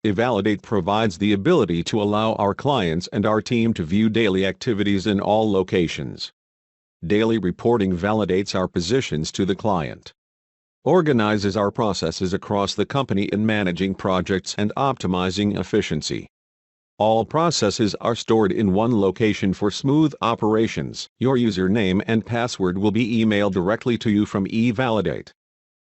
evalidate provides the ability to allow our clients and our team to view daily activities in all locations. Daily reporting validates our positions to the client, organizes our processes across the company in managing projects and optimizing efficiency. All processes are stored in one location for smooth operations. Your username and password will be emailed directly to you from evalidate.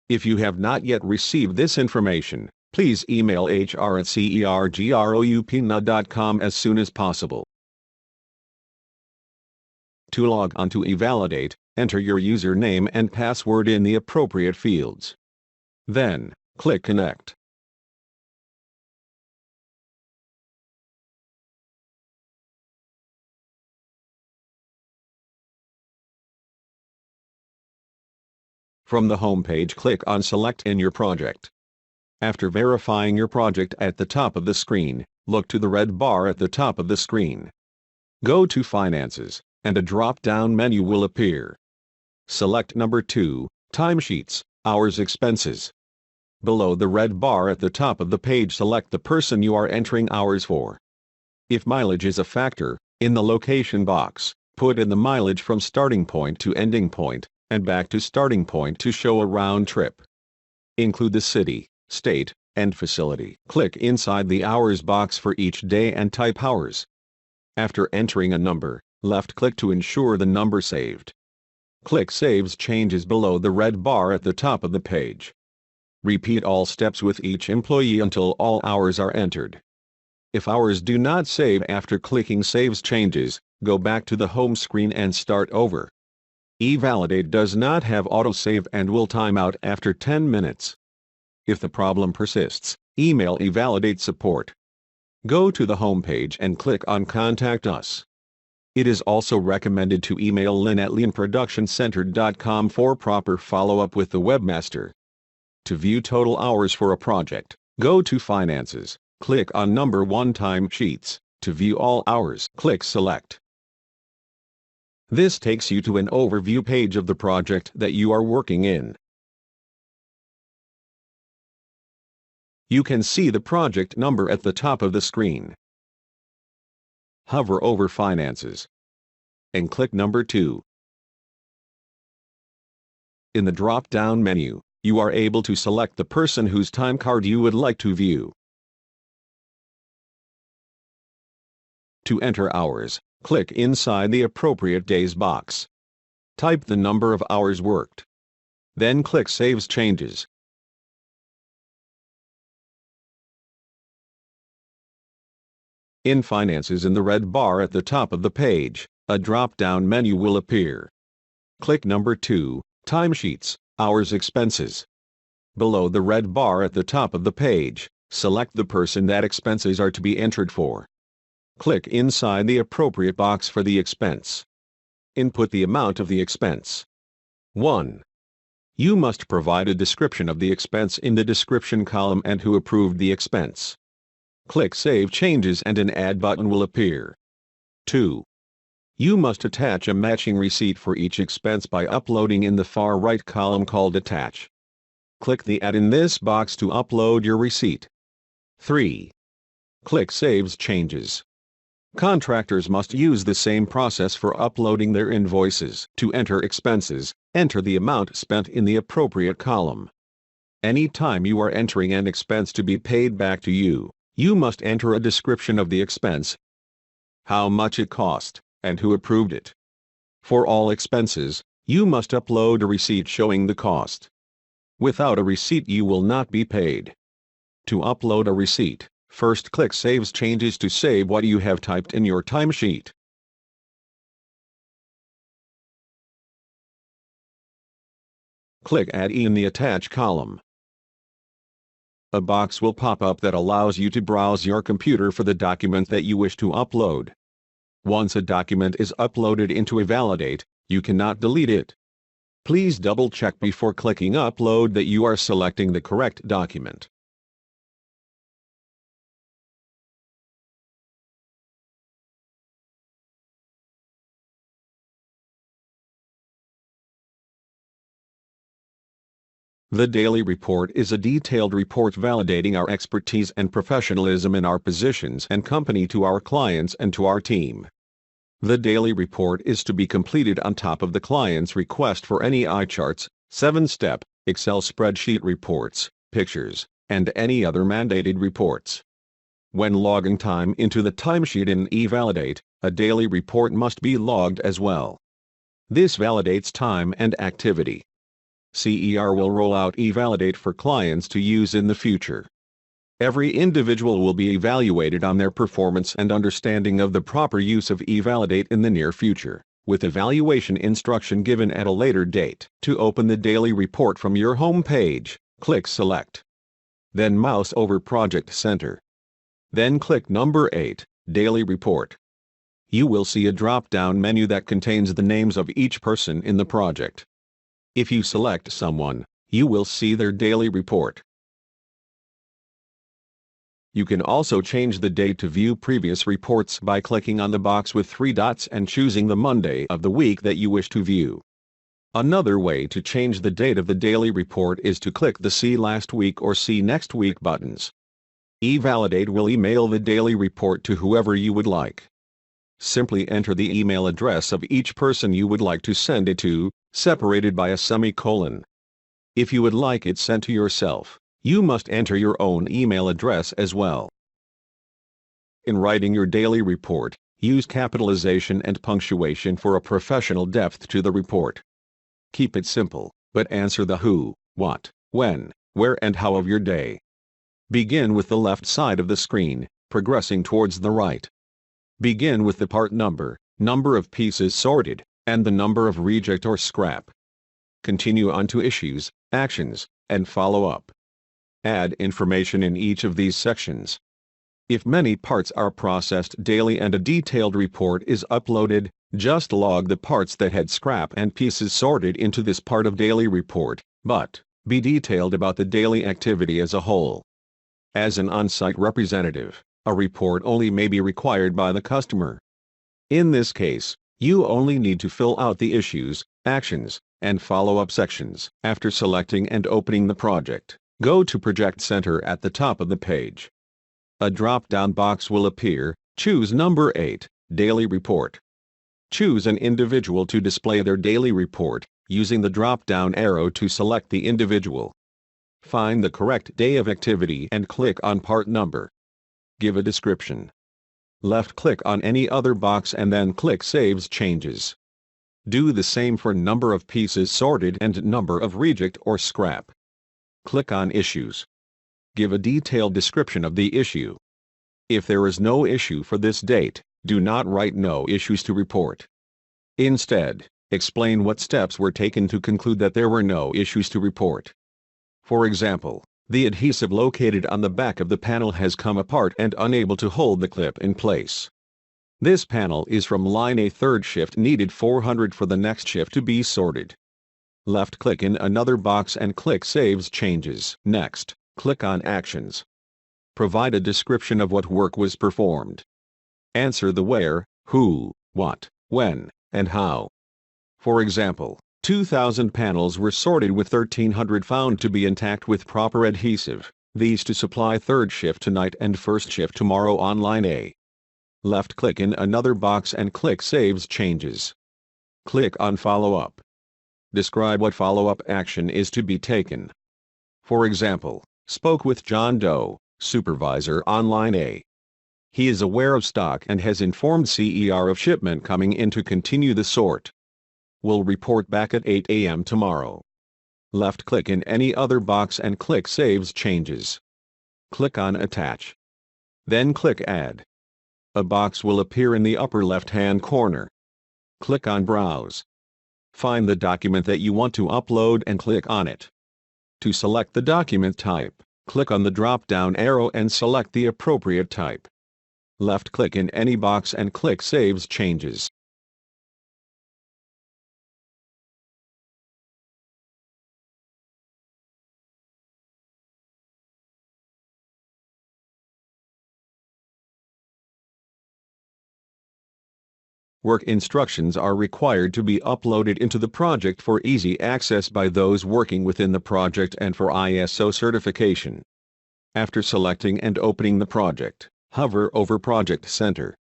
If you have not yet received this information, please email hr@cergroupna.com as soon as possible. To log on to evalidate, enter your username and password in the appropriate fields. Then, click Connect. From the home page, click on Select in your project. After verifying your project at the top of the screen, look to the red bar at the top of the screen. Go to Finances, and a drop-down menu will appear. Select number 2, Timesheets, Hours Expenses. Below the red bar at the top of the page, select the person you are entering hours for. If mileage is a factor, in the location box, put in the mileage from starting point to ending point, and back to starting point to show a round trip. Include the city, state, and facility. Click inside the hours box for each day and type hours. After entering a number, left-click to ensure the number saved. Click Saves Changes below the red bar at the top of the page. Repeat all steps with each employee until all hours are entered. If hours do not save after clicking Saves Changes, go back to the home screen and start over. eValidate does not have autosave and will time out after 10 minutes. If the problem persists, email eValidate support. Go to the home page and click on Contact Us. It is also recommended to email lynn@leanproductioncenter.com for proper follow-up with the webmaster. To view total hours for a project, go to Finances, click on number 1 Timesheets. To view all hours, click Select. This takes you to an overview page of the project that you are working in. You can see the project number at the top of the screen. Hover over Finances and click number 2. In the drop-down menu, you are able to select the person whose time card you would like to view. To enter hours, click inside the appropriate days box. Type the number of hours worked. Then click Saves Changes. In Finances, in the red bar at the top of the page, a drop-down menu will appear. Click number 2, Timesheets, Hours Expenses. Below the red bar at the top of the page, select the person that expenses are to be entered for. Click inside the appropriate box for the expense. Input the amount of the expense. 1. You must provide a description of the expense in the description column and who approved the expense. Click Save Changes and an Add button will appear. 2. You must attach a matching receipt for each expense by uploading in the far right column called Attach. Click the Add in this box to upload your receipt. 3. Click Saves Changes. Contractors must use the same process for uploading their invoices. To enter expenses, enter the amount spent in the appropriate column. Any time you are entering an expense to be paid back to you, you must enter a description of the expense, how much it cost, and who approved it. For all expenses, you must upload a receipt showing the cost. Without a receipt, you will not be paid. To upload a receipt, first click Saves Changes to save what you have typed in your timesheet. Click Add in the Attach column. A box will pop up that allows you to browse your computer for the document that you wish to upload. Once a document is uploaded into eValidate, you cannot delete it. Please double-check before clicking Upload that you are selecting the correct document. The daily report is a detailed report validating our expertise and professionalism in our positions and company to our clients and to our team. The daily report is to be completed on top of the client's request for any iCharts, 7-step, Excel spreadsheet reports, pictures, and any other mandated reports. When logging time into the timesheet in evalidate, a daily report must be logged as well. This validates time and activity. CER will roll out evalidate for clients to use in the future. Every individual will be evaluated on their performance and understanding of the proper use of evalidate in the near future, with evaluation instruction given at a later date. To open the daily report from your home page, click Select. Then mouse over Project Center. Then click number 8, Daily Report. You will see a drop-down menu that contains the names of each person in the project. If you select someone, you will see their daily report. You can also change the date to view previous reports by clicking on the box with 3 dots and choosing the Monday of the week that you wish to view. Another way to change the date of the daily report is to click the See Last Week or See Next Week buttons. eValidate will email the daily report to whoever you would like. Simply enter the email address of each person you would like to send it to, separated by a semicolon. If you would like it sent to yourself, you must enter your own email address as well. In writing your daily report, use capitalization and punctuation for a professional depth to the report. Keep it simple, but answer the who, what, when, where and how of your day. Begin with the left side of the screen, progressing towards the right. Begin with the part number, number of pieces sorted, and the number of reject or scrap. Continue on to issues, actions, and follow-up. Add information in each of these sections. If many parts are processed daily and a detailed report is uploaded, just log the parts that had scrap and pieces sorted into this part of daily report, but be detailed about the daily activity as a whole. As an on-site representative, a report only may be required by the customer. In this case, you only need to fill out the issues, actions, and follow-up sections. After selecting and opening the project, go to Project Center at the top of the page. A drop-down box will appear. Choose number 8, Daily Report. Choose an individual to display their daily report, using the drop-down arrow to select the individual. Find the correct day of activity and click on part number. Give a description. Left-click on any other box and then click Saves Changes. Do the same for number of pieces sorted and number of reject or scrap. Click on Issues. Give a detailed description of the issue. If there is no issue for this date, do not write No Issues to Report. Instead, explain what steps were taken to conclude that there were no issues to report. For example, the adhesive located on the back of the panel has come apart and unable to hold the clip in place. This panel is from line A. Third shift needed 400 for the next shift to be sorted. Left-click in another box and click Saves Changes. Next, click on Actions. Provide a description of what work was performed. Answer the where, who, what, when, and how. For example, 2,000 panels were sorted with 1,300 found to be intact with proper adhesive, these to supply third shift tonight and first shift tomorrow on line A. Left-click in another box and click Saves Changes. Click on Follow Up. Describe what follow-up action is to be taken. For example, spoke with John Doe, supervisor on line A. He is aware of stock and has informed CER of shipment coming in to continue the sort. Will report back at 8 a.m. tomorrow. Left-click in any other box and click Saves Changes. Click on Attach. Then click Add. A box will appear in the upper left-hand corner. Click on Browse. Find the document that you want to upload and click on it. To select the document type, click on the drop-down arrow and select the appropriate type. Left-click in any box and click Saves Changes. Work instructions are required to be uploaded into the project for easy access by those working within the project and for ISO certification. After selecting and opening the project, hover over Project Center.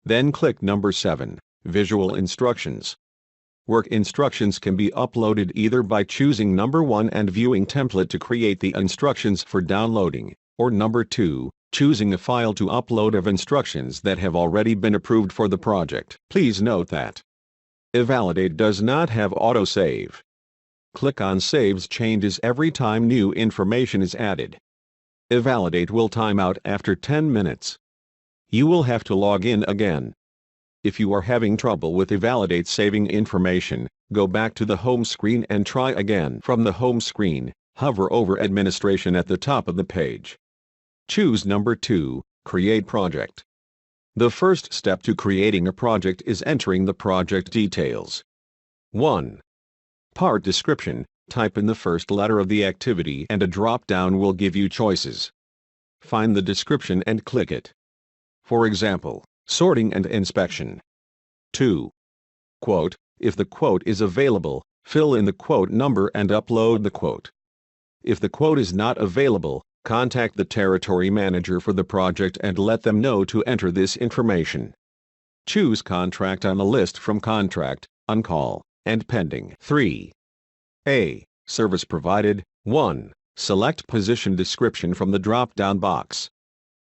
Then click number 7, Visual Instructions. Work instructions can be uploaded either by choosing number 1 and viewing template to create the instructions for downloading, or number 2, choosing a file to upload of instructions that have already been approved for the project. Please note that evalidate does not have autosave. Click on Saves Changes every time new information is added. evalidate will time out after 10 minutes. You will have to log in again. If you are having trouble with evalidate saving information, go back to the home screen and try again. From the home screen, hover over Administration at the top of the page. Choose number 2, Create Project. The first step to creating a project is entering the project details. 1. Part Description. Type in the first letter of the activity and a drop-down will give you choices. Find the description and click it. For example, sorting and inspection. 2. Quote. If the quote is available, fill in the quote number and upload the quote. If the quote is not available, contact the territory manager for the project and let them know to enter this information. Choose Contract on a list from Contract, On Call, and Pending. 3. A. Service Provided. 1. Select Position Description from the drop-down box.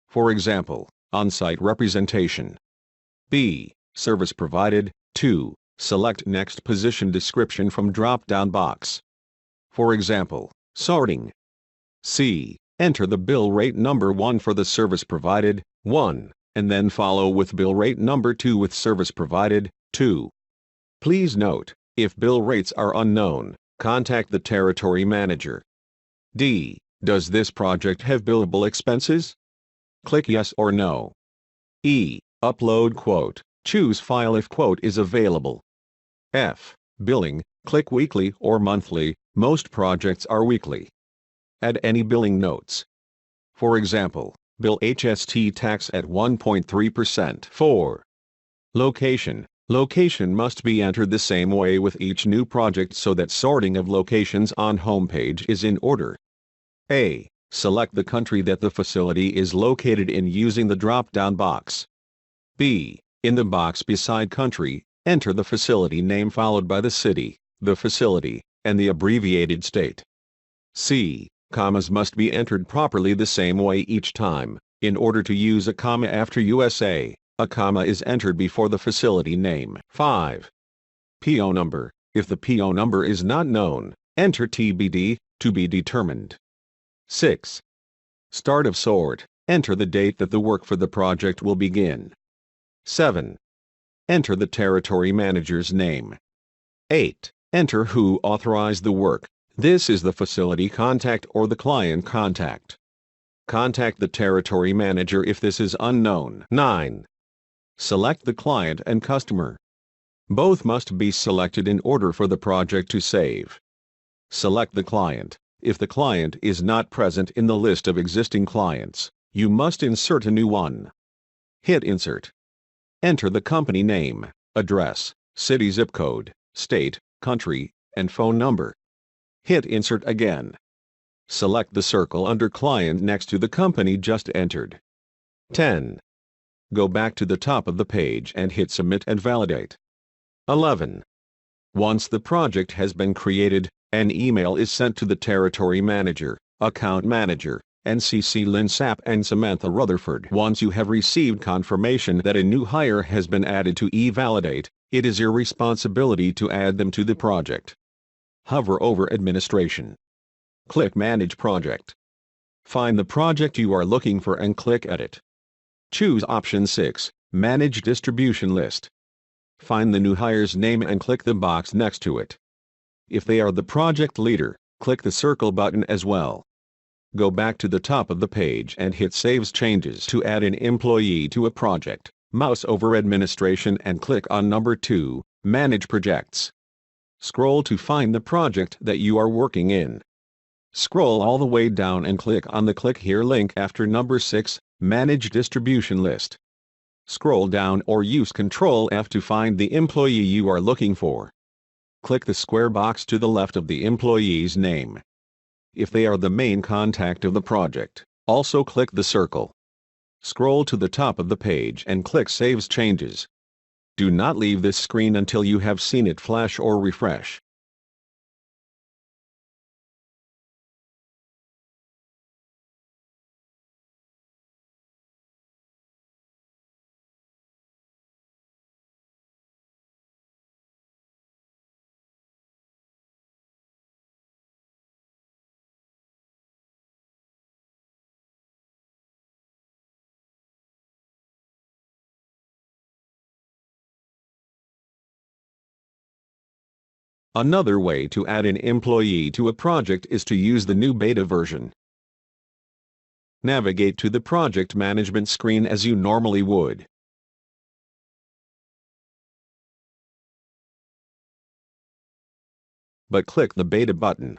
For example, On-Site Representation. B. Service Provided. 2. Select Next Position Description from drop-down box. For example, Sorting. C. Enter the bill rate number 1 for the service provided, 1, and then follow with bill rate number 2 with service provided, 2. Please note, if bill rates are unknown, contact the territory manager. D. Does this project have billable expenses? Click Yes or No. E. Upload quote. Choose File if quote is available. F. Billing. Click Weekly or Monthly. Most projects are weekly. Add any billing notes. For example, bill HST tax at 1.3%. 4. Location. Location must be entered the same way with each new project so that sorting of locations on homepage is in order. A. Select the country that the facility is located in using the drop-down box. B. In the box beside country, enter the facility name followed by the city, the facility, and the abbreviated state. C. Commas must be entered properly the same way each time. In order to use a comma after USA, a comma is entered before the facility name. 5. PO number. If the PO number is not known, enter TBD, to be determined. 6. Start of sort. Enter the date that the work for the project will begin. 7. Enter the territory manager's name. 8. Enter who authorized the work. This is the facility contact or the client contact. Contact the territory manager if this is unknown. 9. Select the client and customer. Both must be selected in order for the project to save. Select the client. If the client is not present in the list of existing clients, you must insert a new one. Hit Insert. Enter the company name, address, city zip code, state, country, and phone number. Hit Insert again. Select the circle under Client next to the company just entered. 10. Go back to the top of the page and hit Submit and Validate. 11. Once the project has been created, an email is sent to the Territory Manager, Account Manager, and CC Lynn Sapp and Samantha Rutherford. Once you have received confirmation that a new hire has been added to eValidate, it is your responsibility to add them to the project. Hover over Administration. Click Manage Project. Find the project you are looking for and click Edit. Choose Option 6, Manage Distribution List. Find the new hire's name and click the box next to it. If they are the project leader, click the circle button as well. Go back to the top of the page and hit Saves Changes to add an employee to a project. Mouse over Administration and click on number 2, Manage Projects. Scroll to find the project that you are working in. Scroll all the way down and click on the Click Here link after number 6, Manage Distribution List. Scroll down or use Ctrl F to find the employee you are looking for. Click the square box to the left of the employee's name. If they are the main contact of the project, also click the circle. Scroll to the top of the page and click Saves Changes. Do not leave this screen until you have seen it flash or refresh. Another way to add an employee to a project is to use the new beta version. Navigate to the project management screen as you normally would. But click the beta button.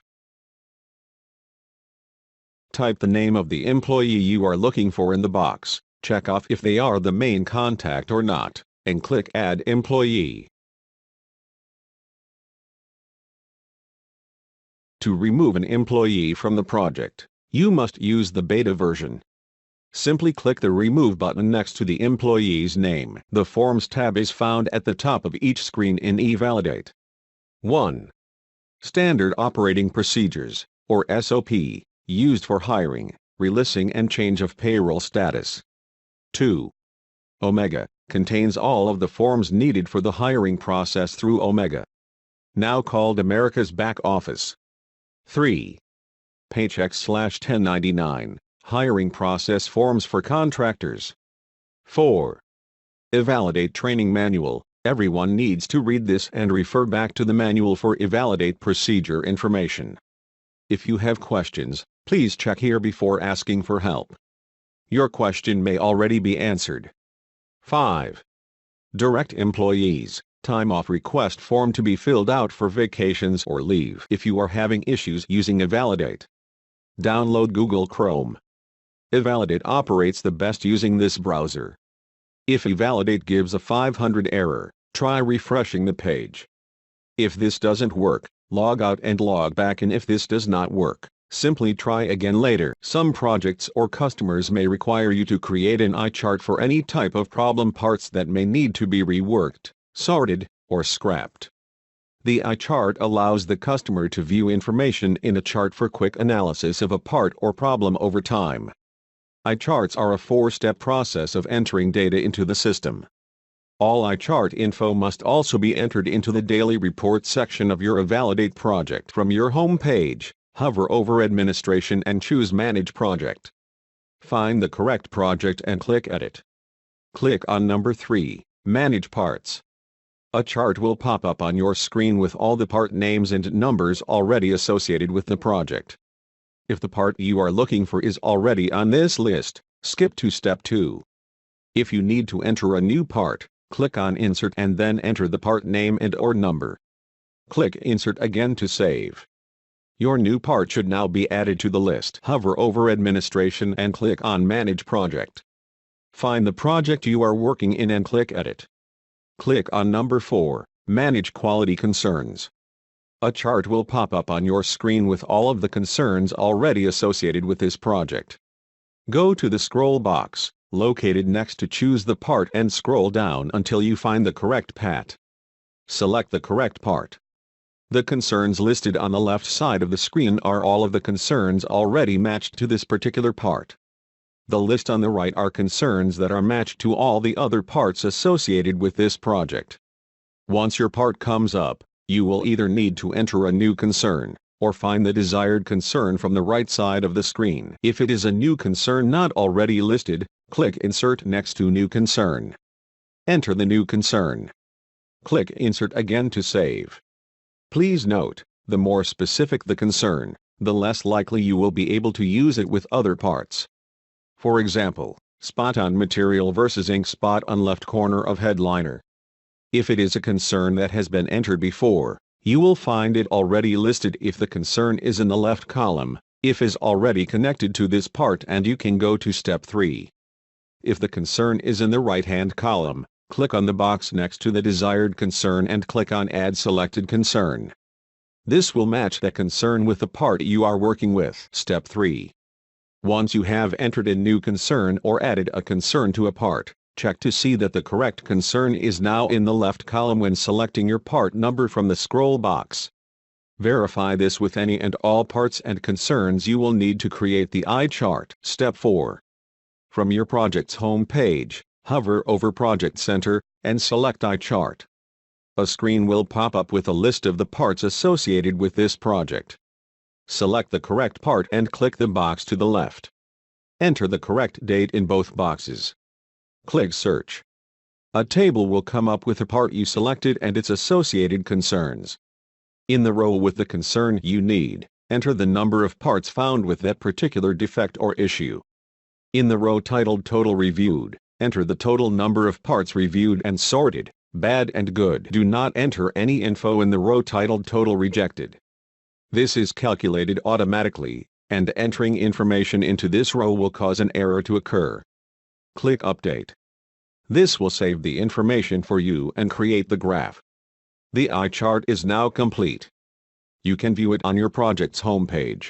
Type the name of the employee you are looking for in the box, check off if they are the main contact or not, and click Add Employee. To remove an employee from the project, you must use the beta version. Simply click the Remove button next to the employee's name. The Forms tab is found at the top of each screen in evalidate. 1. Standard Operating Procedures, or SOP, used for hiring, relisting and change of payroll status. 2. Omega, contains all of the forms needed for the hiring process through Omega, now called America's Back Office. 3. Paychecks/1099, hiring process forms for contractors. 4. Evalidate Training Manual, everyone needs to read this and refer back to the manual for evalidate procedure information. If you have questions, please check here before asking for help. Your question may already be answered. 5. Direct Employees, time off request form to be filled out for vacations or leave. If you are having issues using evalidate, download Google Chrome. Evalidate operates the best using this browser. If evalidate gives a 500 error, try refreshing the page. If this doesn't work, log out and log back in. If this does not work, simply try again later. Some projects or customers may require you to create an eye chart for any type of problem parts that may need to be reworked, sorted, or scrapped. The eye chart allows the customer to view information in a chart for quick analysis of a part or problem over time. Eye charts are a 4-step process of entering data into the system. All eye chart info must also be entered into the daily report section of your evalidate project. From your home page, hover over Administration and choose Manage Project. Find the correct project and click Edit. Click on number 3, Manage Parts. A chart will pop up on your screen with all the part names and numbers already associated with the project. If the part you are looking for is already on this list, skip to Step 2. If you need to enter a new part, click on Insert and then enter the part name and/or number. Click Insert again to save. Your new part should now be added to the list. Hover over Administration and click on Manage Project. Find the project you are working in and click Edit. Click on number 4, Manage Quality Concerns. A chart will pop up on your screen with all of the concerns already associated with this project. Go to the scroll box, located next to Choose the Part and scroll down until you find the correct part. Select the correct part. The concerns listed on the left side of the screen are all of the concerns already matched to this particular part. The list on the right are concerns that are matched to all the other parts associated with this project. Once your part comes up, you will either need to enter a new concern, or find the desired concern from the right side of the screen. If it is a new concern not already listed, click Insert next to New Concern. Enter the new concern. Click Insert again to save. Please note, the more specific the concern, the less likely you will be able to use it with other parts. For example, spot on material versus ink spot on left corner of headliner. If it is a concern that has been entered before, you will find it already listed if the concern is in the left column, if is already connected to this part, and you can go to Step 3. If the concern is in the right-hand column, click on the box next to the desired concern and click on Add Selected Concern. This will match that concern with the part you are working with. Step 3. Once you have entered a new concern or added a concern to a part, check to see that the correct concern is now in the left column when selecting your part number from the scroll box. Verify this with any and all parts and concerns you will need to create the eye chart. Step 4. From your project's home page, hover over Project Center and select Eye Chart. A screen will pop up with a list of the parts associated with this project. Select the correct part and click the box to the left. Enter the correct date in both boxes. Click Search. A table will come up with the part you selected and its associated concerns. In the row with the concern you need, enter the number of parts found with that particular defect or issue. In the row titled Total Reviewed, enter the total number of parts reviewed and sorted, bad and good. Do not enter any info in the row titled Total Rejected. This is calculated automatically, and entering information into this row will cause an error to occur. Click Update. This will save the information for you and create the graph. The eye chart is now complete. You can view it on your project's homepage.